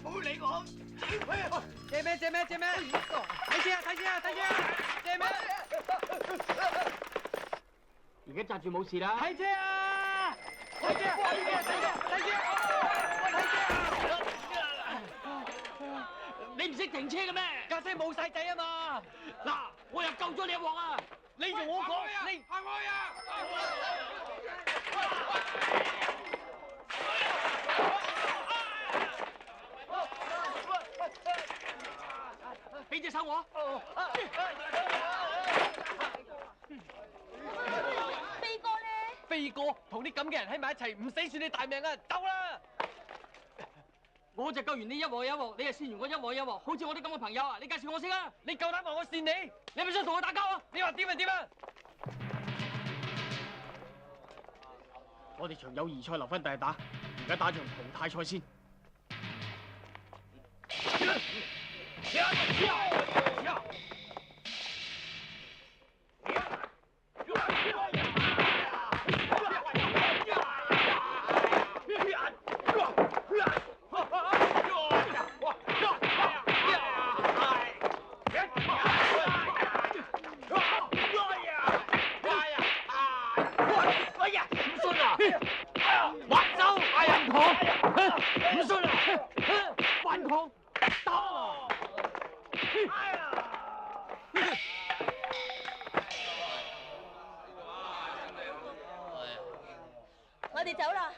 冇理我。借咩？借咩？借咩？睇先啊！睇先啊！睇先啊！借咩？而家揸住冇事啦。睇車啊！睇車啊！睇車啊！睇車啊！你唔識停車嘅咩？架車冇晒仔啊嘛！嗱，我又救咗你一鑊啊！你同我講，你行開啊！俾隻手我。飛哥咧？飛哥同啲咁嘅人喺埋一齊，唔死算你大命啊！走啦！我就救完你一鑊一鑊，你就扇完我一鑊一鑊，好似我啲咁嘅朋友啊！你介紹我識啊！你夠膽話我扇你？你係咪想同我打交啊？你話點就點啊！我哋場友誼賽留翻第日打，而家打場淘汰賽先。我哋走啦。